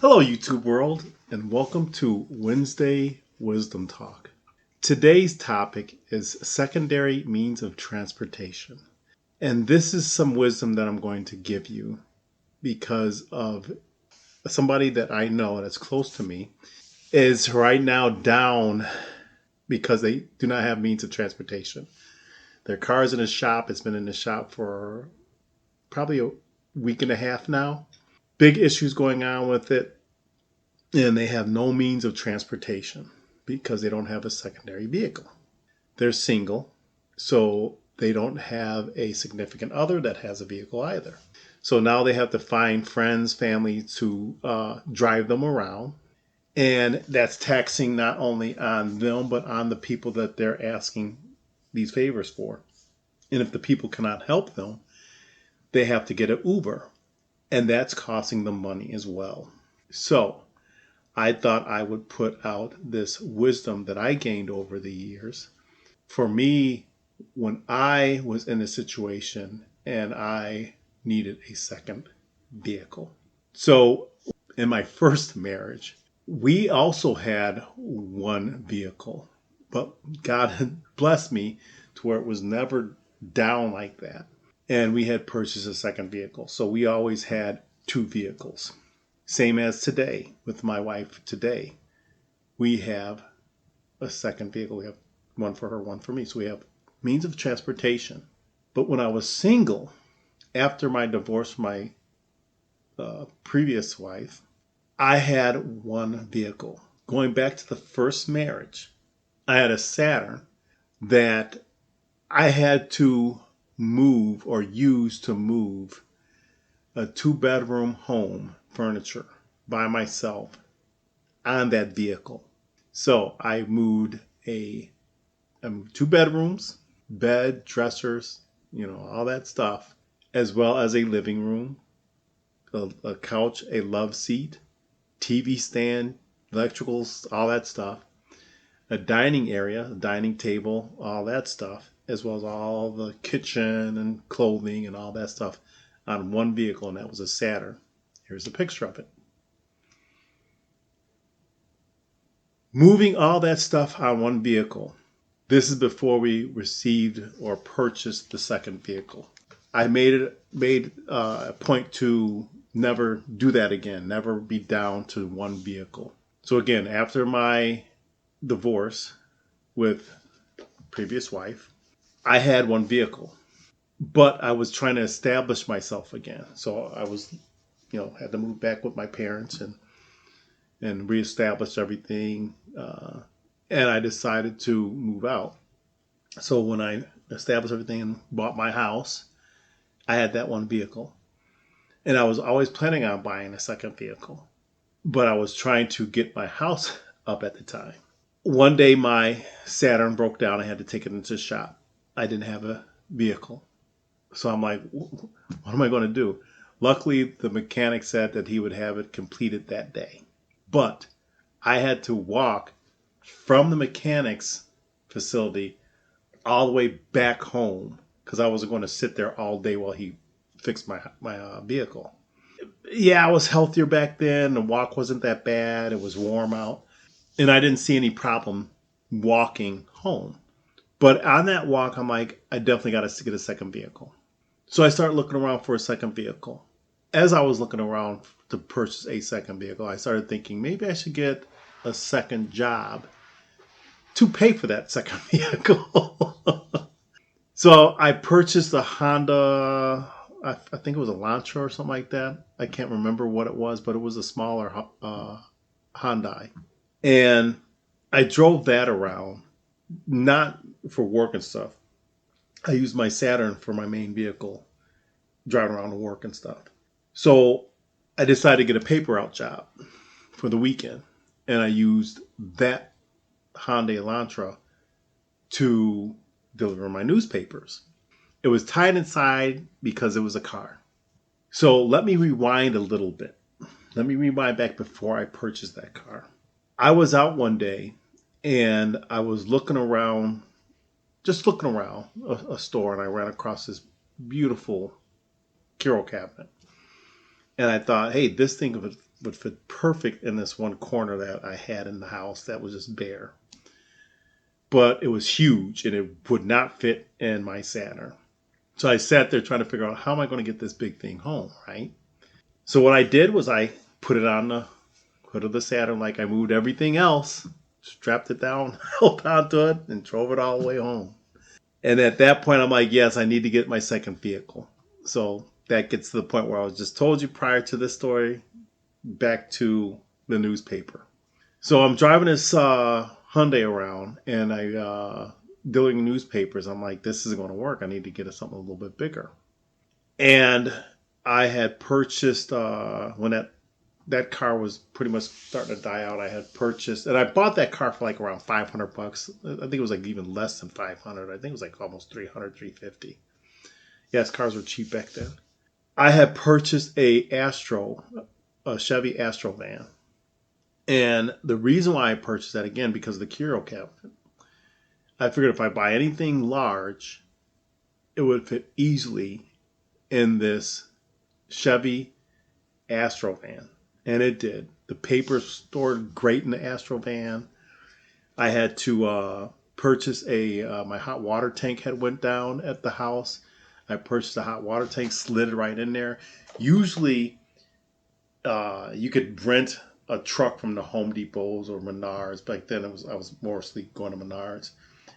Hello, YouTube world, and welcome to Wednesday Wisdom Talk. Today's topic is secondary means of transportation. And this is some wisdom that I'm going to give you because of somebody that I know that's close to me is right now down because they do not have means of transportation. Their car's in the shop. It's been in the shop for probably a week and a half now. Big issues going on with it, and they have no means of transportation because they don't have a secondary vehicle. They're single, so they don't have a significant other that has a vehicle either. So now they have to find friends, family to drive them around. And that's taxing not only on them, but on the people that they're asking these favors for. And if the people cannot help them, they have to get an Uber. And that's costing them money as well. So I thought I would put out this wisdom that I gained over the years. For me, when I was in a situation and I needed a second vehicle. So in my first marriage, we also had one vehicle, but God had blessed me to where it was never down like that. And we had purchased a second vehicle. So we always had two vehicles. Same as today with my wife today. We have a second vehicle. We have one for her, one for me. So we have means of transportation. But when I was single, after my divorce from my previous wife, I had one vehicle. Going back to the first marriage, I had a Saturn that I had to move or use to move a 2-bedroom home furniture by myself on that vehicle. So I moved 2 bedrooms, bed, dressers, all that stuff, as well as a living room, a couch, a love seat, TV stand, electricals, all that stuff, a dining area, a dining table, all that stuff, as well as all the kitchen and clothing and all that stuff on one vehicle, and that was a Saturn. Here's a picture of it. Moving all that stuff on one vehicle. This is before we received or purchased the second vehicle. I made a point to never do that again, never be down to one vehicle. So again, after my divorce with previous wife, I had one vehicle, but I was trying to establish myself again. So I was, had to move back with my parents and reestablish everything. And I decided to move out. So when I established everything and bought my house, I had that one vehicle. And I was always planning on buying a second vehicle, but I was trying to get my house up at the time. One day my Saturn broke down. I had to take it into the shop. I didn't have a vehicle. So I'm like, what am I going to do? Luckily, the mechanic said that he would have it completed that day. But I had to walk from the mechanic's facility all the way back home because I wasn't going to sit there all day while he fixed my vehicle. Yeah, I was healthier back then. The walk wasn't that bad. It was warm out. And I didn't see any problem walking home. But on that walk, I'm like, I definitely got to get a second vehicle. So I started looking around for a second vehicle. As I was looking around to purchase a second vehicle, I started thinking maybe I should get a second job to pay for that second vehicle. So I purchased a Honda, I think it was a Elantra or something like that. I can't remember what it was, but it was a smaller Hyundai. And I drove that around, not for work and stuff. I used my Saturn for my main vehicle, driving around to work and stuff. So I decided to get a paper out job for the weekend. And I used that Hyundai Elantra to deliver my newspapers. It was tied inside because it was a car. So let me rewind a little bit. Let me rewind back before I purchased that car. I was out one day and I was looking around, just looking around a store, and I ran across this beautiful Kiro cabinet. And I thought, hey, this thing would fit perfect in this one corner that I had in the house that was just bare. But it was huge and it would not fit in my Saturn. So I sat there trying to figure out how am I going to get this big thing home, right? So what I did was I put it on the hood of the Saturn like I moved everything else, strapped it down, held onto it, and drove it all the way home. And at that point, I'm like, yes, I need to get my second vehicle. So that gets to the point where I was just told you prior to this story, back to the newspaper. So I'm driving this Hyundai around, and I dealing newspapers. I'm like, this isn't going to work. I need to get something a little bit bigger. And I had purchased when that car was pretty much starting to die out. I had purchased, and I bought that car for like around $500. I think it was like even less than 500. I think it was like almost 300, 350. Yes, cars were cheap back then. I had purchased a Chevy Astro van. And the reason why I purchased that, again, because of the curio cabinet. I figured if I buy anything large, it would fit easily in this Chevy Astro van. And it did. The papers stored great in the Astro van. I had to purchase my hot water tank had went down at the house. I purchased a hot water tank, slid it right in there. Usually, you could rent a truck from the Home Depots or Menards. Back then, I was mostly going to Menards,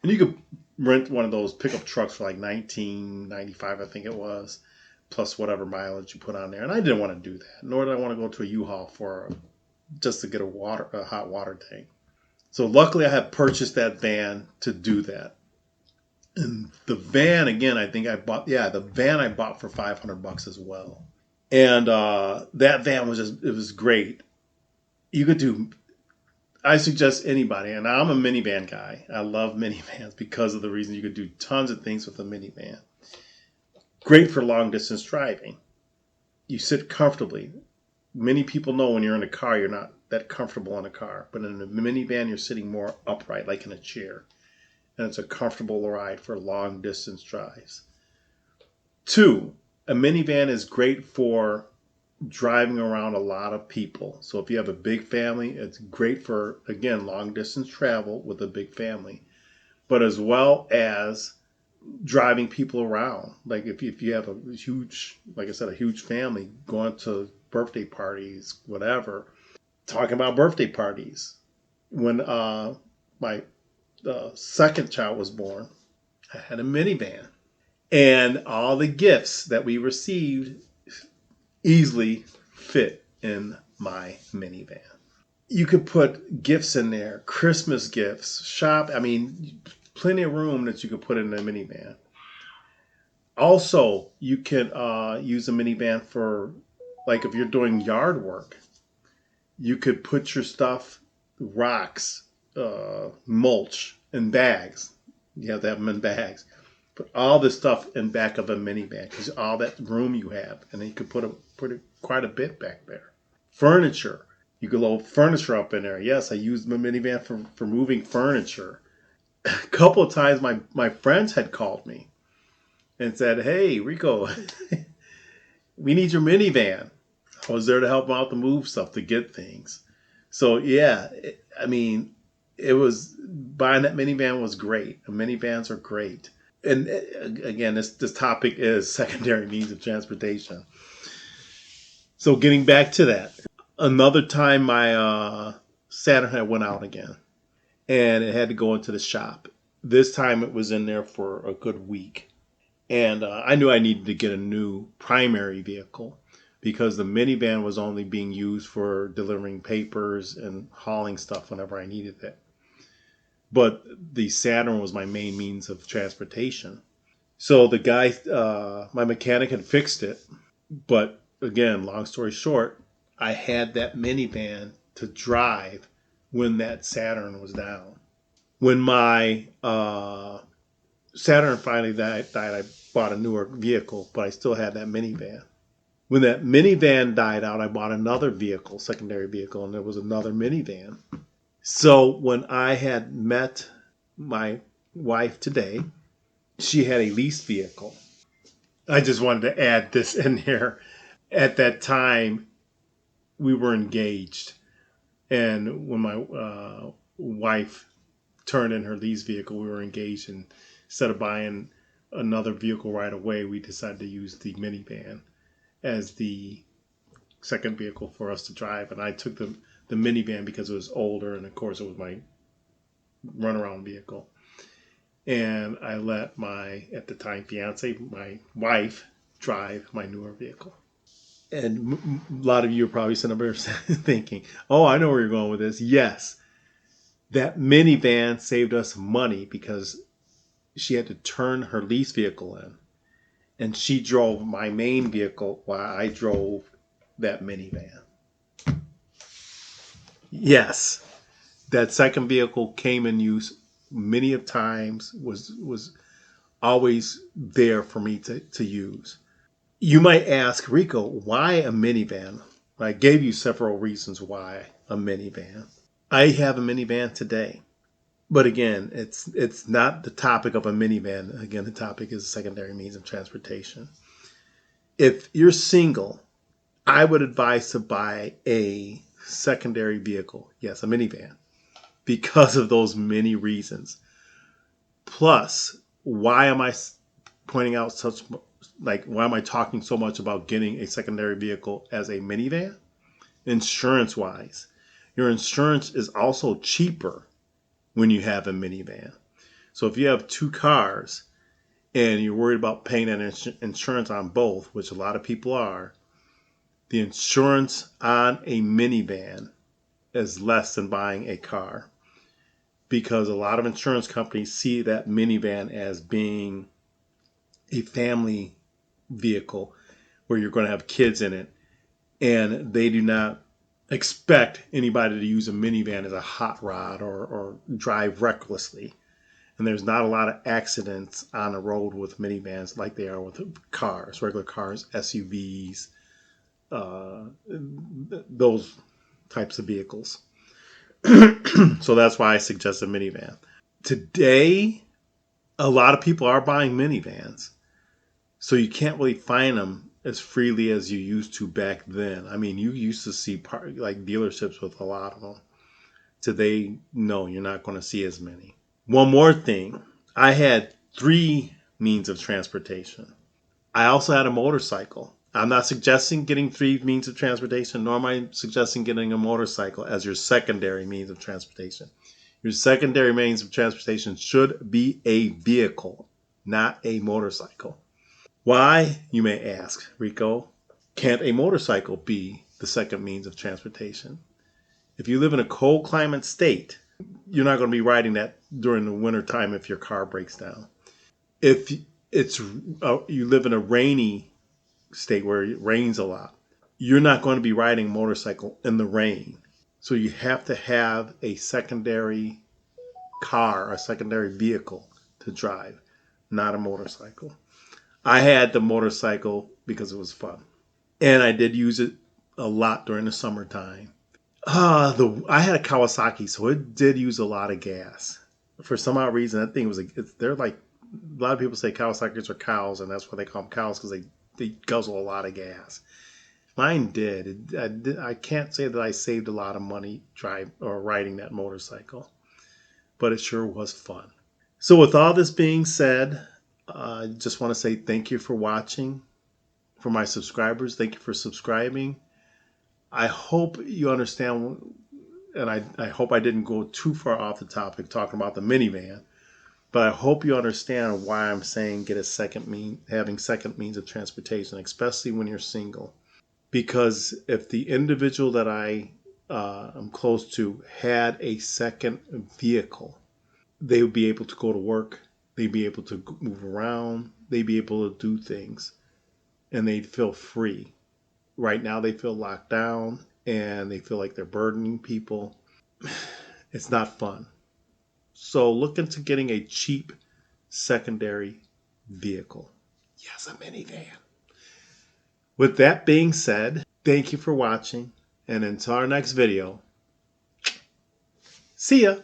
and you could rent one of those pickup trucks for like $19.95, I think it was, plus whatever mileage you put on there. And I didn't want to do that, nor did I want to go to a U-Haul for just to get a hot water tank. So luckily, I had purchased that van to do that. And the van, again, the van I bought for $500 as well. And that van it was great. You could do, I suggest anybody, and I'm a minivan guy. I love minivans because of the reason you could do tons of things with a minivan. Great for long distance driving. You sit comfortably. Many people know when you're in a car, you're not that comfortable in a car. But in a minivan, you're sitting more upright, like in a chair. And it's a comfortable ride for long distance drives. 2, a minivan is great for driving around a lot of people. So if you have a big family, it's great for, again, long distance travel with a big family, but as well as driving people around. Like if you have a huge, like I said, a huge family going to birthday parties, whatever, talking about birthday parties. When my second child was born, I had a minivan. And all the gifts that we received easily fit in my minivan. You could put gifts in there, Christmas gifts, plenty of room that you could put in a minivan. Also, you can use a minivan for, like if you're doing yard work, you could put your stuff, rocks, mulch, in bags. You have to have them in bags. Put all this stuff in back of a minivan because all that room you have, and then you could put quite a bit back there. Furniture, you could load furniture up in there. Yes, I used my minivan for moving furniture. A couple of times, my friends had called me and said, "Hey, Rico, we need your minivan." I was there to help them out to move stuff, to get things. So yeah, it was buying that minivan was great. Minivans are great. And again, this topic is secondary means of transportation. So getting back to that, another time my Saturn had went out again, and it had to go into the shop. This time it was in there for a good week, and I knew I needed to get a new primary vehicle because the minivan was only being used for delivering papers and hauling stuff whenever I needed it. But the Saturn was my main means of transportation. So the guy, my mechanic had fixed it. But again, long story short, I had that minivan to drive when that Saturn was down. When my Saturn finally died, I bought a newer vehicle, but I still had that minivan. When that minivan died out, I bought another vehicle, secondary vehicle, and there was another minivan. So when I had met my wife today, she had a lease vehicle. I just wanted to add this in here. At that time, we were engaged. And when my wife turned in her lease vehicle, we were engaged. And instead of buying another vehicle right away, we decided to use the minivan as the second vehicle for us to drive. And I took the minivan because it was older, and of course it was my runaround vehicle. And I let my, at the time, fiance, my wife, drive my newer vehicle. And a lot of you are probably sitting up there thinking, oh, I know where you're going with this. Yes, that minivan saved us money because she had to turn her lease vehicle in. And she drove my main vehicle while I drove that minivan. Yes, that second vehicle came in use many of times, was always there for me to use. You might ask, Rico, why a minivan? I gave you several reasons why a minivan. I have a minivan today. But again, it's not the topic of a minivan. Again, the topic is secondary means of transportation. If you're single, I would advise to buy a secondary vehicle. Yes, a minivan, because of those many reasons. Plus, why am I pointing out such, like, why am I talking so much about getting a secondary vehicle as a minivan? Insurance wise, your insurance is also cheaper when you have a minivan. So if you have two cars and you're worried about paying that insurance on both, which a lot of people are, the insurance on a minivan is less than buying a car, because a lot of insurance companies see that minivan as being a family vehicle where you're going to have kids in it, and they do not expect anybody to use a minivan as a hot rod or drive recklessly. And there's not a lot of accidents on the road with minivans like they are with cars, regular cars, SUVs, those types of vehicles. So that's why I suggest a minivan. Today, a lot of people are buying minivans, so you can't really find them as freely as you used to back then. I mean, you used to see like dealerships with a lot of them. Today, no, you're not going to see as many. One more thing, I had 3 means of transportation. I also had a motorcycle. I'm not suggesting getting 3 means of transportation, nor am I suggesting getting a motorcycle as your secondary means of transportation. Your secondary means of transportation should be a vehicle, not a motorcycle. Why, you may ask, Rico? Can't a motorcycle be the second means of transportation? If you live in a cold climate state, you're not going to be riding that during the winter time if your car breaks down. If you live in a rainy state where it rains a lot, you're not going to be riding a motorcycle in the rain. So you have to have a secondary car, a secondary vehicle to drive, not a motorcycle. I had the motorcycle because it was fun, and I did use it a lot during the summertime. I had a Kawasaki, so it did use a lot of gas. For some odd reason, that thing they're like, a lot of people say Kawasaki's are cows, and that's why they call them cows, because they guzzle a lot of gas. Mine did. I can't say that I saved a lot of money riding that motorcycle, but it sure was fun. So with all this being said, I just want to say thank you for watching. For my subscribers, thank you for subscribing. I hope you understand, and I hope I didn't go too far off the topic talking about the minivan, but I hope you understand why I'm saying having second means of transportation, especially when you're single. Because if the individual that I am close to had a second vehicle, they would be able to go to work, they'd be able to move around, they'd be able to do things, and they'd feel free. Right now they feel locked down and they feel like they're burdening people. It's not fun. So look into getting a cheap secondary vehicle. Yes, a minivan. With that being said, thank you for watching, and until our next video, see ya.